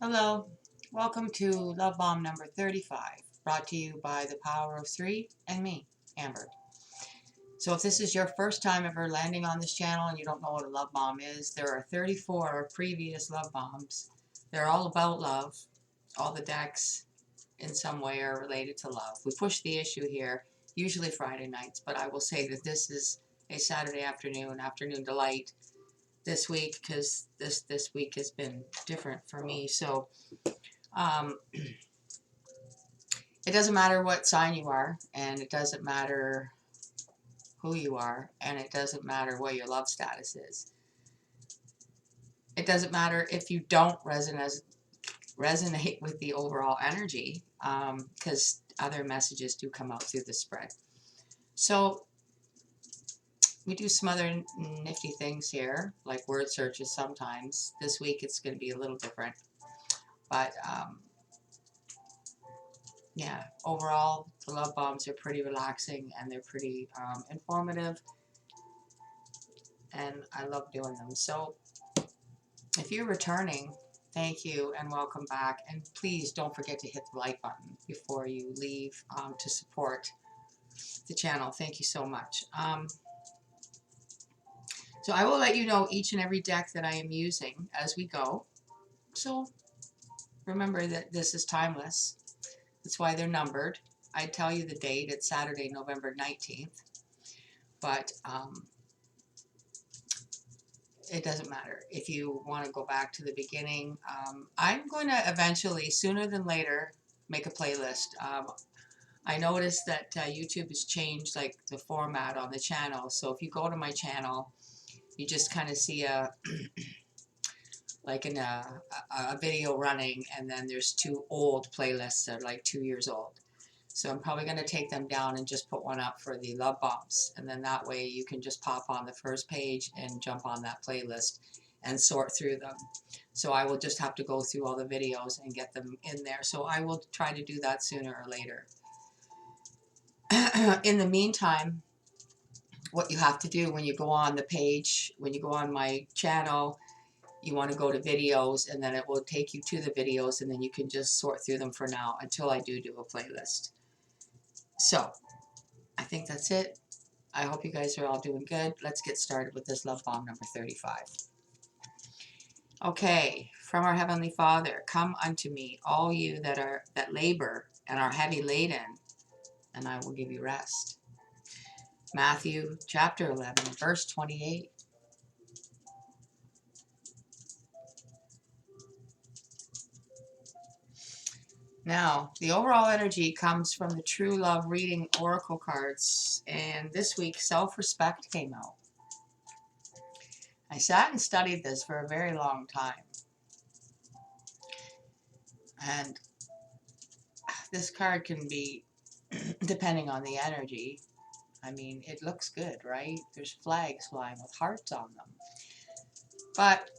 Hello, welcome to Love Balm number 35, brought to you by the Power of Three and me, Amber. So if this is your first time ever landing on this channel and you don't know what a love bomb is, there are 34 previous love bombs. They're all about love. All the decks in some way are related to love. We push the issue here, usually Friday nights, but I will say that this is a Saturday afternoon delight this week because this week has been different for me. So it doesn't matter what sign you are, and it doesn't matter who you are, and it doesn't matter what your love status is. It doesn't matter if you don't resonate with the overall energy, because other messages do come out through the spread. So we do some other nifty things here, like word searches sometimes. This week it's going to be a little different, but yeah, overall the love bombs are pretty relaxing and they're pretty informative, and I love doing them. So if you're returning, thank you and welcome back. And please don't forget to hit the like button before you leave to support the channel. Thank you so much. So I will let you know each and every deck that I am using as we go. So remember that this is timeless. That's why they're numbered. I tell you the date. It's Saturday, November 19th. But it doesn't matter if you want to go back to the beginning. I'm going to eventually, sooner than later, make a playlist. I noticed that YouTube has changed like the format on the channel. So if you go to my channel, you just kind of see a like a video running, and then there's two old playlists that are like 2 years old. So I'm probably going to take them down and just put one up for the love bombs. And then that way you can just pop on the first page and jump on that playlist and sort through them. So I will just have to go through all the videos and get them in there. So I will try to do that sooner or later. In the meantime, what you have to do when you go on the page, when you go on my channel, you want to go to videos, and then it will take you to the videos, and then you can just sort through them for now until I do a playlist. So I think that's it. I hope you guys are all doing good. Let's get started with this love bomb number 35. Okay, from our Heavenly Father, come unto me, all you that labor and are heavy laden, and I will give you rest. Matthew chapter 11, verse 28. Now, the overall energy comes from the True Love Reading Oracle cards, and this week self-respect came out. I sat and studied this for a very long time, and this card can be, depending on the energy, I mean, it looks good, right? There's flags flying with hearts on them. But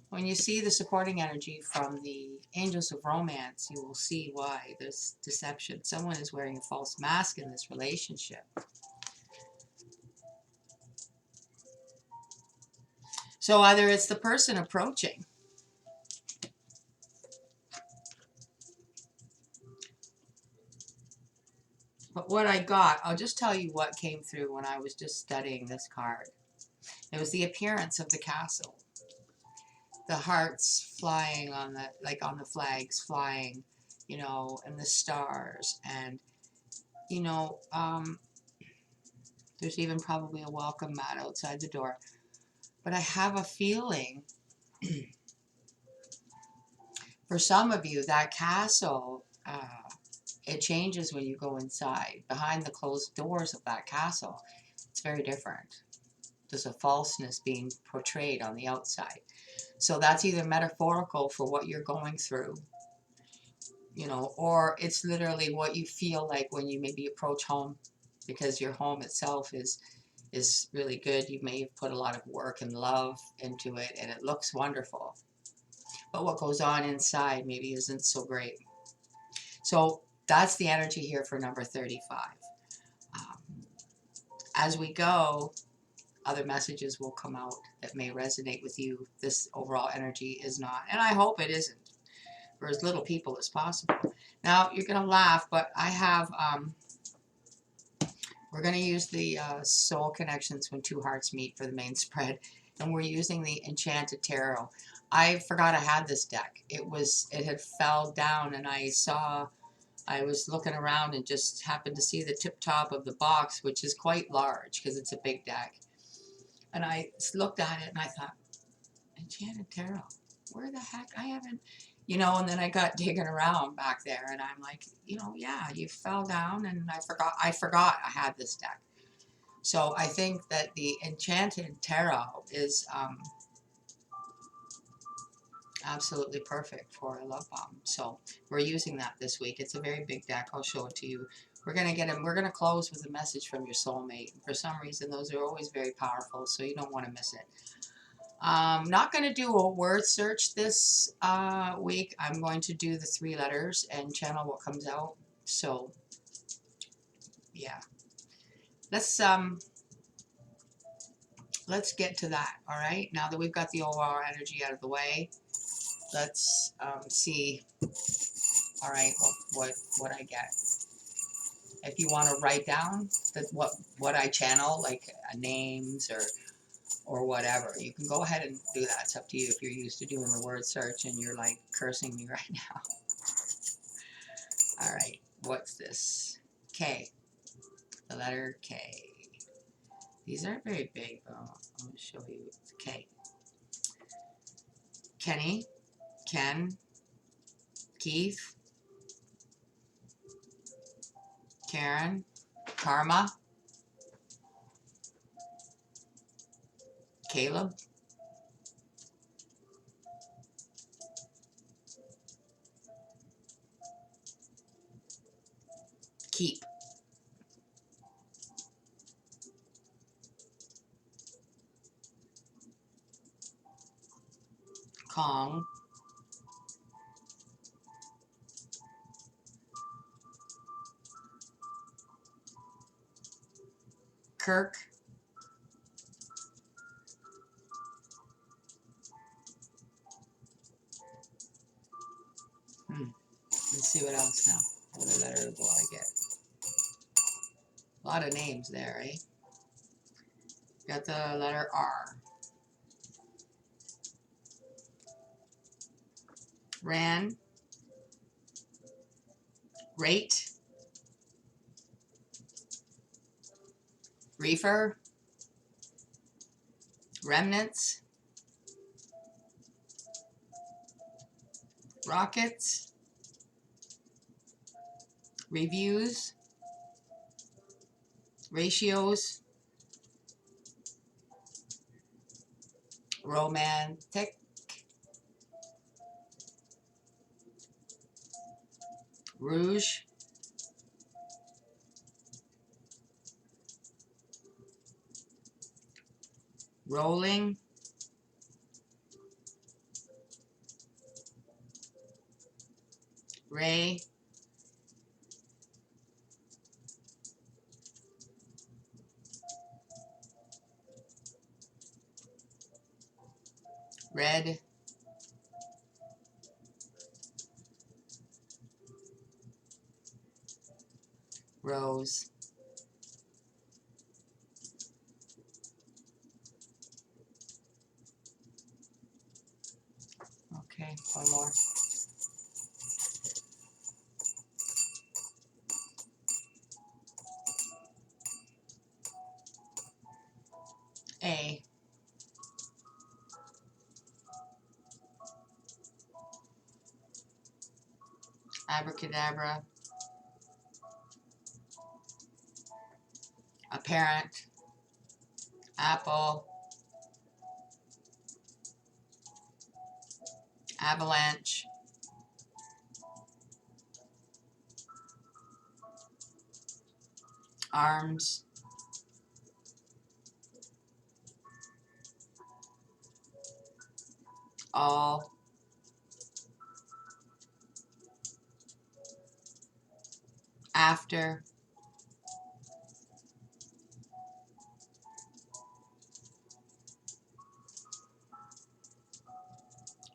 when you see the supporting energy from the angels of romance, you will see why there's deception. Someone is wearing a false mask in this relationship. So either it's the person approaching, but what I got, I'll just tell you what came through when I was just studying this card. It was the appearance of the castle. The hearts flying on the, like on the flags flying, you know, and the stars, and, you know, there's even probably a welcome mat outside the door. But I have a feeling for some of you, that castle, it changes when you go inside. Behind the closed doors of that castle, it's very different. There's a falseness being portrayed on the outside. So that's either metaphorical for what you're going through, you know, or it's literally what you feel like when you maybe approach home, because your home itself is really good. You may have put a lot of work and love into it, and it looks wonderful. But what goes on inside maybe isn't so great. So that's the energy here for number 35. As we go, other messages will come out that may resonate with you. This overall energy is not, and I hope it isn't. for as little people as possible. Now, you're going to laugh, but I have, we're going to use the Soul Connections When Two Hearts Meet for the main spread, and we're using the Enchanted Tarot. I forgot I had this deck. It had fell down, and I was looking around and just happened to see the tip top of the box, which is quite large because it's a big deck. And I looked at it and I thought, Enchanted Tarot, where the heck? I haven't, and then I got digging around back there and I'm like, yeah, you fell down and I forgot I had this deck. So I think that the Enchanted Tarot is absolutely perfect for a love bomb. So we're using that this week. It's a very big deck. I'll show it to you. We're gonna close with a message from your soulmate. For some reason, those are always very powerful, so you don't want to miss it. Not going to do a word search this week. I'm going to do the 3 letters and channel what comes out. So, yeah. Let's get to that, all right? Now that we've got the overall energy out of the way, let's see, all right, what I get. If you want to write down what I channel, like names or whatever, you can go ahead and do that. It's up to you if you're used to doing the word search and you're like cursing me right now. All right, what's this? K, the letter K. These aren't very big, though. I'm going to show you. It's K. Kenny, Ken, Keith, Karen, Karma, Caleb, Keep, Kong, Kirk, Let's see what else now. What other letter will I get? A lot of names there, eh? Got the letter R. Ran, Rate, Reefer, Remnants, Rockets, Reviews, Ratios, Romantic, Rouge, Rolling, Ray, Red, Rose. Okay, one more. A, Abracadabra, Apparent, Apple, Avalanche, Arms, All, After,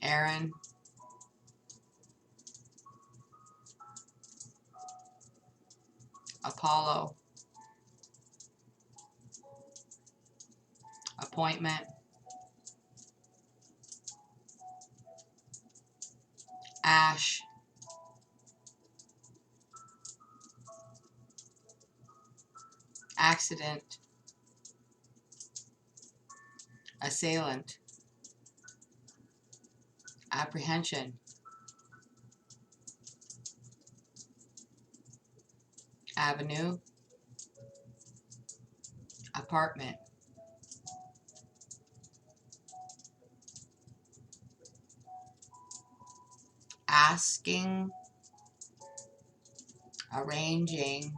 Aaron, Apollo, appointment, ash, accident, assailant, apprehension, avenue, apartment, asking, arranging,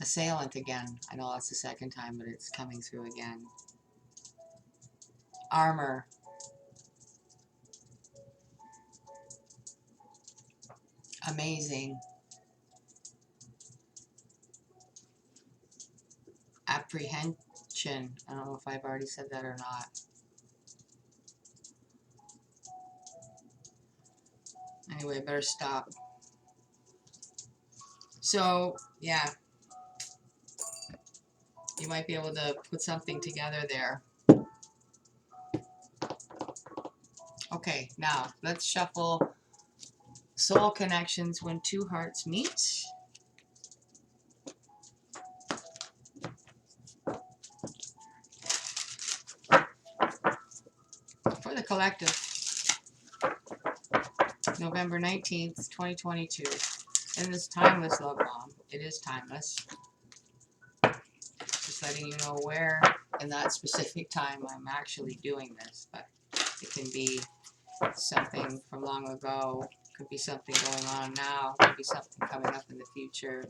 assailant again. I know that's the second time, but it's coming through again. Armor, amazing, apprehension. I don't know if I've already said that or not. Anyway, better stop. So, yeah, you might be able to put something together there. Okay, now let's shuffle soul connections when two hearts meet. For the collective, November 19th, 2022. In this timeless love bomb, it is timeless. Just letting you know where in that specific time I'm actually doing this, but it can be something from long ago, could be something going on now, could be something coming up in the future.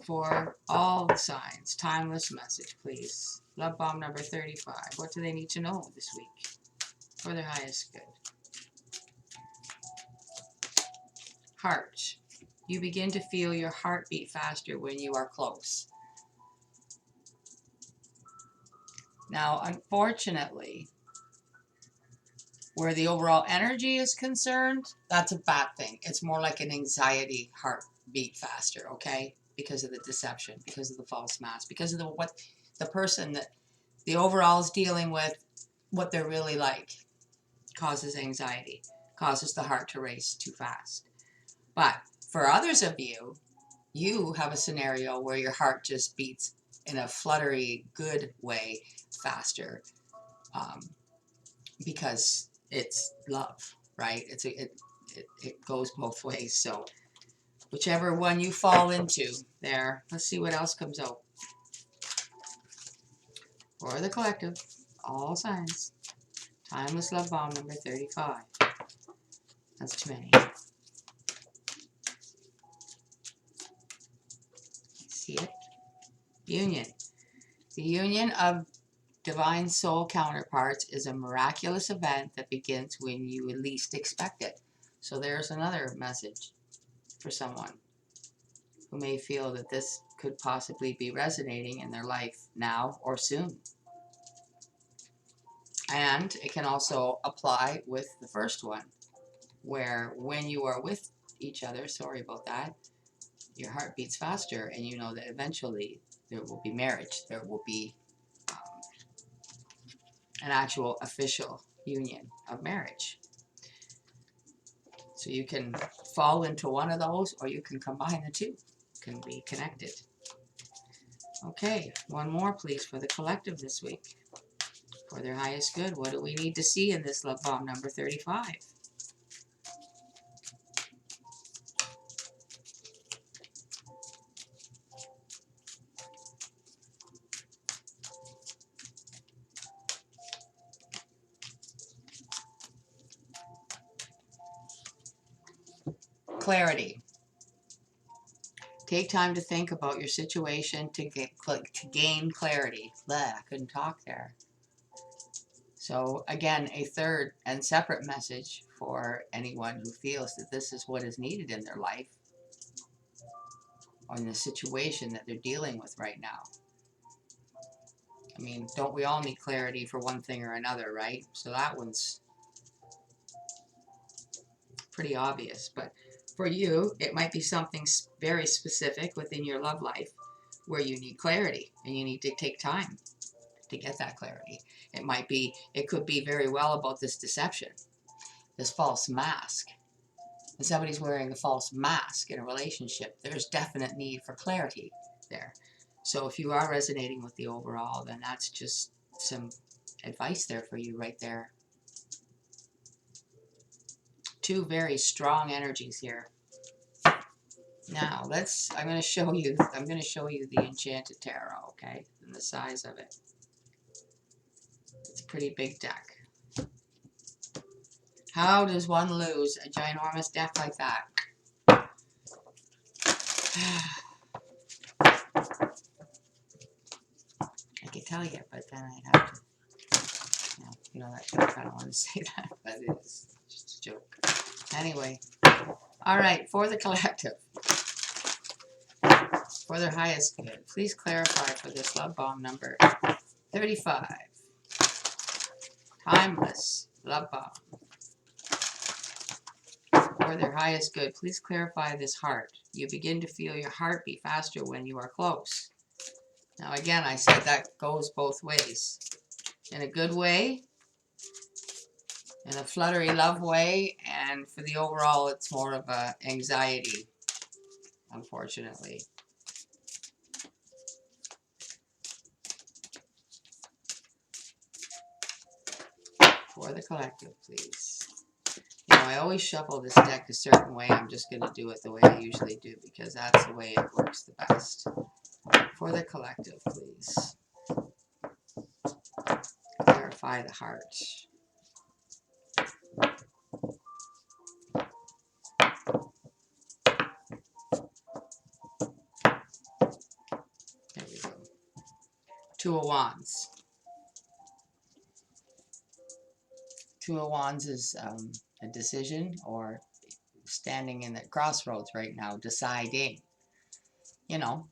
For all the signs, timeless message, please. Love bomb number 35. What do they need to know this week for their highest good? Heart. You begin to feel your heart beat faster when you are close. Now, unfortunately, where the overall energy is concerned, that's a bad thing. It's more like an anxiety heartbeat faster, okay? Because of the deception, because of the false mask, because of what the person that the overall is dealing with, what they're really like, causes anxiety, causes the heart to race too fast. But for others of you, you have a scenario where your heart just beats in a fluttery, good way faster, because it's love, right? It goes both ways. So whichever one you fall into there, let's see what else comes out. For the collective, all signs, timeless love bomb number 35. That's too many. See it? Union. The union of divine soul counterparts is a miraculous event that begins when you least expect it. So there's another message for someone who may feel that this could possibly be resonating in their life now or soon. And it can also apply with the first one, where when you are with each other, sorry about that, your heart beats faster and you know that eventually there will be marriage, there will be an actual official union of marriage. So you can fall into one of those, or you can combine the two, can be connected. Okay, one more please for the collective this week. For their highest good, what do we need to see in this love bomb number 35? Clarity. Take time to think about your situation to gain clarity. Blah, I couldn't talk there. So again, a third and separate message for anyone who feels that this is what is needed in their life. on the situation that they're dealing with right now. I mean, don't we all need clarity for one thing or another, right? So that one's pretty obvious. But for you, it might be something very specific within your love life where you need clarity and you need to take time to get that clarity. It could be very well about this deception, this false mask. When somebody's wearing a false mask in a relationship, there's definite need for clarity there. So if you are resonating with the overall, then that's just some advice there for you right there. Two very strong energies here. Now I'm going to show you the Enchanted Tarot, okay, and the size of it. It's a pretty big deck. How does one lose a ginormous deck like that? I could tell you, but then I'd have to. You know, I kind of want to say that, but it's just a joke. Anyway, all right, for the collective, for their highest good, please clarify for this Love Balm number 35. Timeless Love Balm. For their highest good, please clarify this heart. You begin to feel your heart beat faster when you are close. Now again, I said that goes both ways. In a good way, in a fluttery love way, and for the overall, it's more of a anxiety, unfortunately. For the collective, please. You know, I always shuffle this deck a certain way. I'm just going to do it the way I usually do because that's the way it works the best. For the collective, please. Clarify the heart. There we go. Two of Wands. Two of Wands is a decision or standing in the crossroads right now, deciding. You know,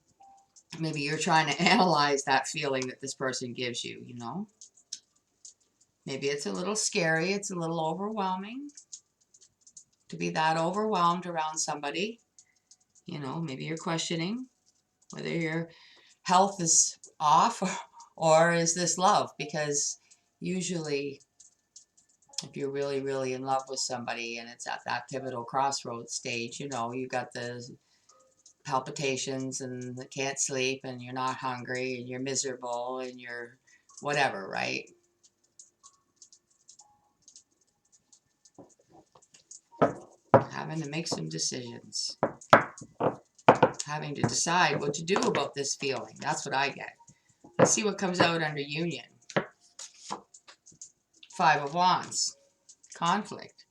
maybe you're trying to analyze that feeling that this person gives you, you know. Maybe it's a little scary, it's a little overwhelming to be that overwhelmed around somebody. You know, maybe you're questioning whether your health is off or is this love, because usually if you're really, really in love with somebody and it's at that pivotal crossroads stage, you know, you got the palpitations and can't sleep and you're not hungry and you're miserable and you're whatever, right? Having to make some decisions. Having to decide what to do about this feeling. That's what I get. Let's see what comes out under union. Five of Wands. Conflict.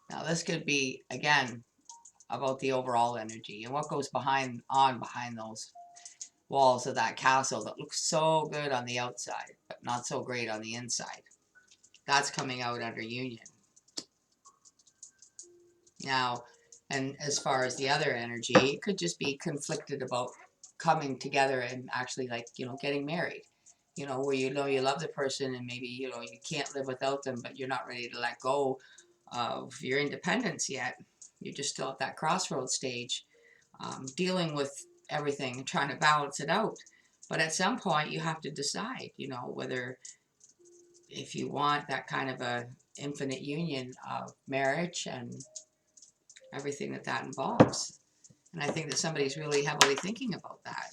Now this could be, again, about the overall energy and what goes behind those walls of that castle that looks so good on the outside, but not so great on the inside. That's coming out under union. Now, and as far as the other energy, it could just be conflicted about coming together and actually, like, you know, getting married. You know, where you know you love the person and maybe, you know, you can't live without them, but you're not ready to let go of your independence yet. You're just still at that crossroads stage, dealing with everything and trying to balance it out. But at some point, you have to decide, you know, whether if you want that kind of a infinite union of marriage and everything that that involves. And I think that somebody's really heavily thinking about that.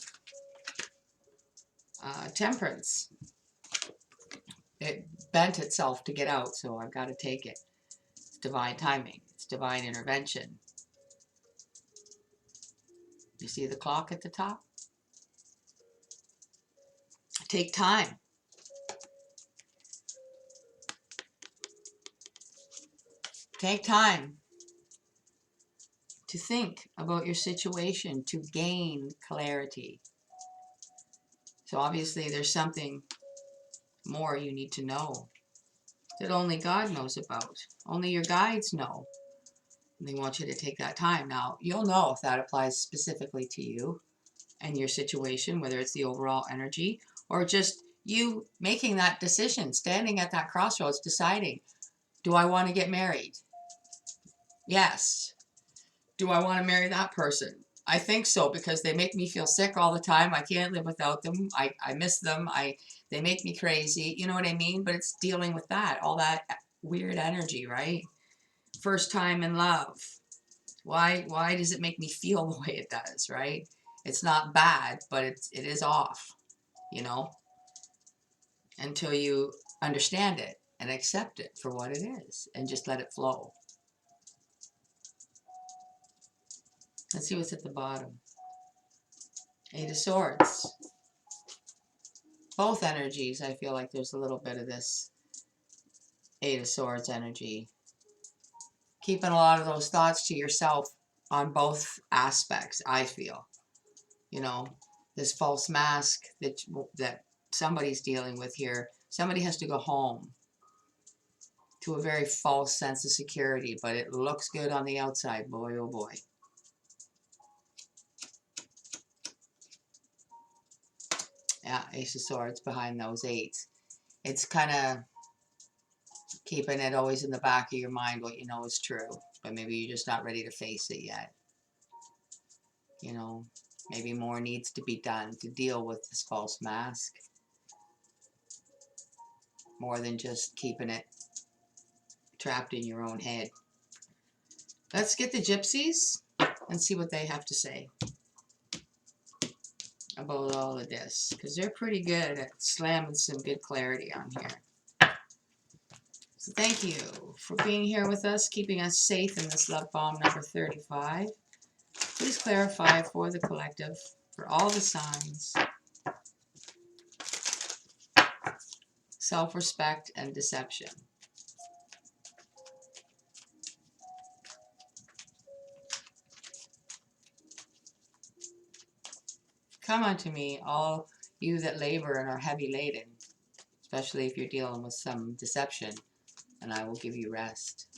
Temperance. It bent itself to get out, so I've got to take it. It's divine timing. It's divine intervention. You see the clock at the top? Take time. Take time to think about your situation, to gain clarity. So obviously there's something more you need to know that only God knows about. Only your guides know. They want you to take that time. Now, you'll know if that applies specifically to you and your situation, whether it's the overall energy or just you making that decision, standing at that crossroads, deciding, do I want to get married? Yes. Do I want to marry that person? I think so, because they make me feel sick all the time. I can't live without them. I miss them. They make me crazy. You know what I mean? But it's dealing with that, all that weird energy, right? First time in love. Why does it make me feel the way it does, right? It's not bad, but it is off, you know, until you understand it and accept it for what it is and just let it flow. Let's see what's at the bottom. Eight of Swords. Both energies, I feel like there's a little bit of this Eight of Swords energy. Keeping a lot of those thoughts to yourself on both aspects, I feel. You know, this false mask that somebody's dealing with here. Somebody has to go home to a very false sense of security, but it looks good on the outside, boy, oh boy. Yeah, Ace of Swords behind those eights. It's kind of keeping it always in the back of your mind what you know is true, but maybe you're just not ready to face it yet. You know, maybe more needs to be done to deal with this false mask. More than just keeping it trapped in your own head. Let's get the gypsies and see what they have to say about all of this, because they're pretty good at slamming some good clarity on here. So thank you for being here with us, keeping us safe in this Love Balm number 35. Please clarify for the collective, for all the signs, self-respect and deception. Come unto me, all you that labor and are heavy laden, especially if you're dealing with some deception, and I will give you rest.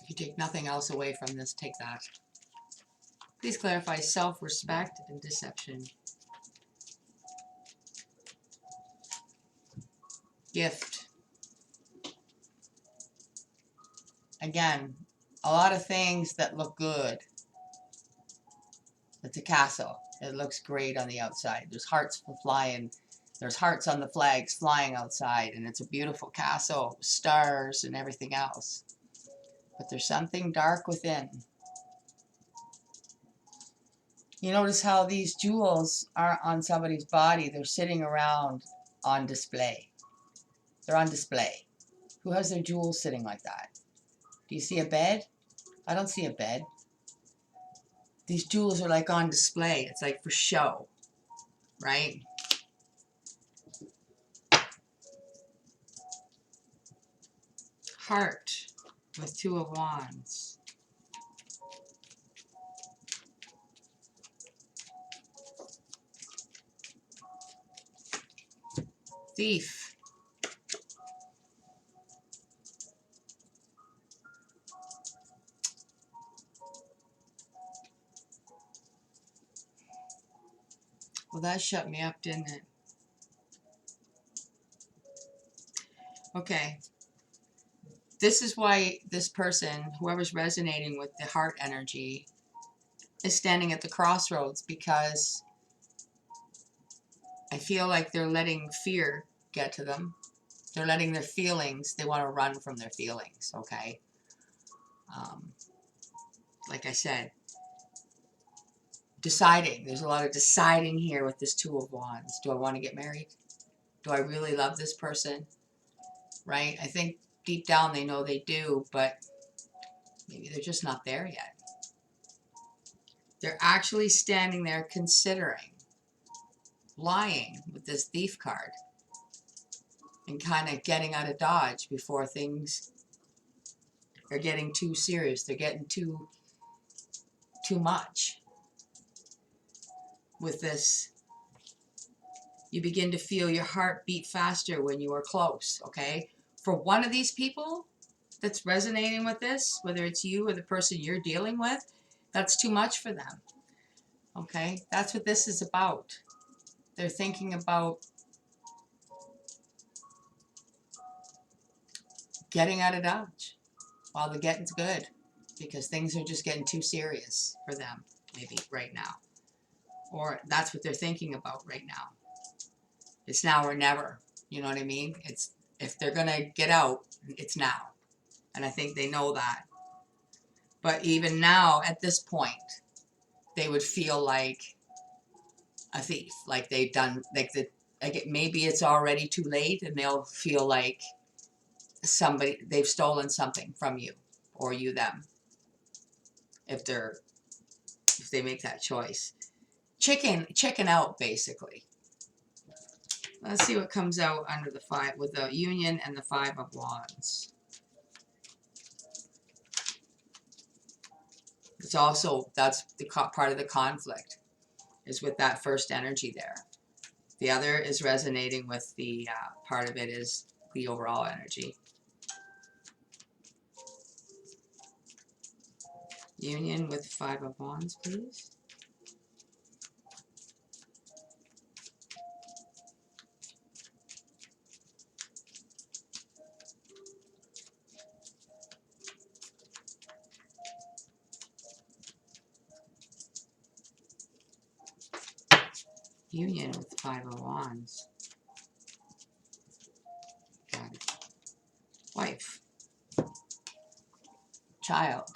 If you take nothing else away from this, take that. Please clarify self-respect and deception. Gift. Again, a lot of things that look good. It's a castle. It looks great on the outside. There's hearts flying. There's hearts on the flags flying outside, and it's a beautiful castle, stars and everything else. But there's something dark within. You notice how these jewels aren't on somebody's body. They're sitting around on display. They're on display. Who has their jewels sitting like that? Do you see a bed? I don't see a bed. These jewels are like on display. It's like for show, right? Heart with Two of Wands. Thief. Well, that shut me up, didn't it? Okay. This is why this person, whoever's resonating with the heart energy, is standing at the crossroads, because I feel like they're letting fear get to them. They're letting their feelings, they want to run from their feelings, okay? Like I said, deciding. There's a lot of deciding here with this Two of Wands. Do I want to get married? Do I really love this person? Right? I think deep down they know they do, but maybe they're just not there yet. They're actually standing there considering lying with this Thief card and kind of getting out of Dodge before things are getting too serious. They're getting too much. With this, you begin to feel your heart beat faster when you are close, okay? For one of these people, that's resonating with this, whether it's you or the person you're dealing with, that's too much for them. Okay? That's what this is about. They're thinking about getting out of Dodge while the getting's good, because things are just getting too serious for them, maybe right now. Or that's what they're thinking about right now. It's now or never. You know what I mean? It's, if they're going to get out, it's now. And I think they know that. But even now, at this point, they would feel like a thief, like they've done, maybe it's already too late, and they'll feel like they've stolen something from you, or you them, if they make that choice. Chicken out, basically. Let's see what comes out under the five, with the Union and the Five of Wands. It's also, that's the part of the conflict, is with that first energy there. The other is resonating with the part of it is the overall energy. Union with Five of Wands, please. Union with Five of Wands. Got it. Wife. Child.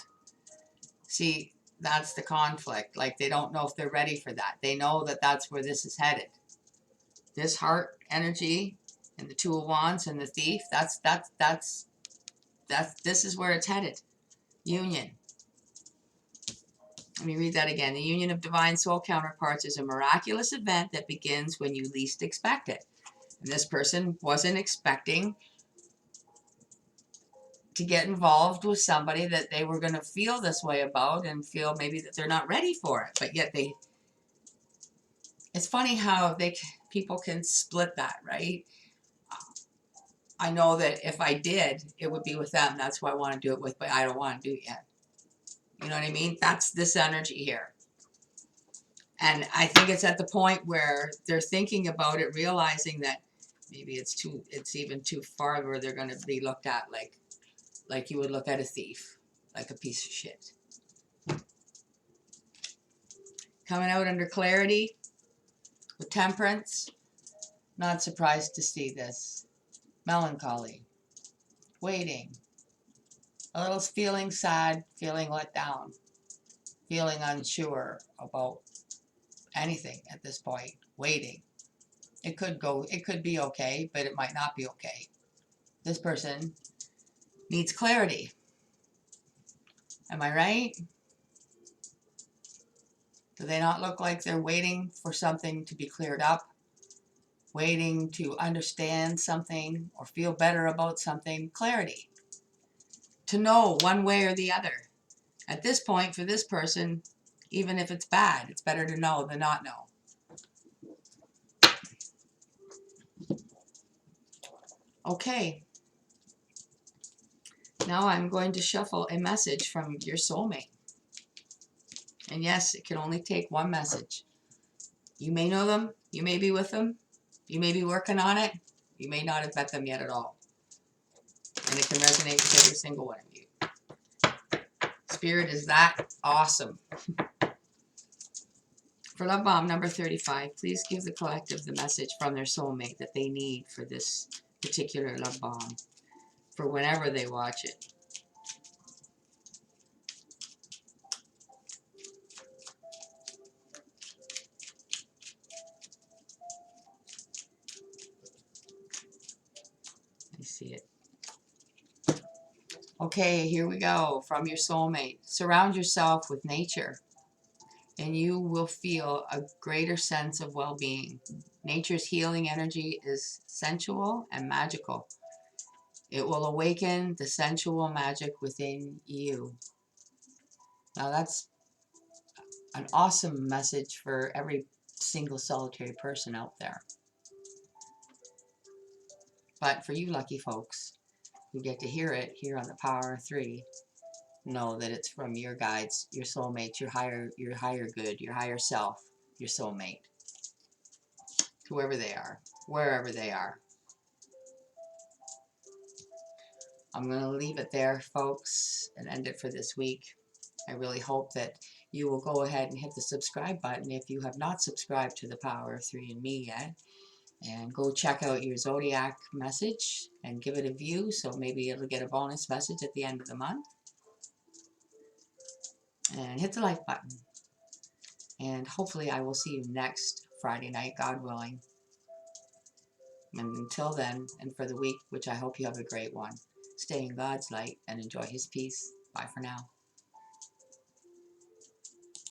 See, that's the conflict. Like, they don't know if they're ready for that. They know that that's where this is headed. This heart energy and the Two of Wands and the Thief, this is where it's headed. Union. Let me read that again. The union of divine soul counterparts is a miraculous event that begins when you least expect it. And this person wasn't expecting to get involved with somebody that they were going to feel this way about, and feel maybe that they're not ready for it. But yet it's funny how people can split that, right? I know that if I did, it would be with them. That's who I want to do it with, but I don't want to do it yet. You know what I mean? That's this energy here. And I think it's at the point where they're thinking about it, realizing that maybe it's even too far, where they're going to be looked at like you would look at a thief, like a piece of shit. Coming out under clarity with Temperance. Not surprised to see this. Melancholy. Waiting. A little feeling sad, feeling let down, feeling unsure about anything at this point. Waiting. It could be okay, but it might not be okay. This person needs clarity. Am I right? Do they not look like they're waiting for something to be cleared up? Waiting to understand something or feel better about something? Clarity. To know one way or the other. At this point, for this person, even if it's bad, it's better to know than not know. Okay. Now I'm going to shuffle a message from your soulmate. And yes, it can only take one message. You may know them. You may be with them. You may be working on it. You may not have met them yet at all. And it can resonate with every single one of you. Spirit is that awesome. For Love Balm number 35, please give the collective the message from their soulmate that they need for this particular Love Balm, for whenever they watch it. I see it. Okay, here we go. From your soulmate. Surround yourself with nature, and you will feel a greater sense of well-being. Nature's healing energy is sensual and magical. It will awaken the sensual magic within you. Now that's an awesome message for every single solitary person out there. But for you lucky folks you get to hear it here on the Power of Three, know that it's from your guides, your soulmates, your higher good, your higher self, your soulmate, whoever they are, wherever they are. I'm going to leave it there, folks, and end it for this week. I really hope that you will go ahead and hit the subscribe button if you have not subscribed to the Power of Three and me yet. And go check out your Zodiac message and give it a view, so maybe it'll get a bonus message at the end of the month. And hit the like button. And hopefully I will see you next Friday night, God willing. And until then, and for the week, which I hope you have a great one, stay in God's light and enjoy His peace. Bye for now.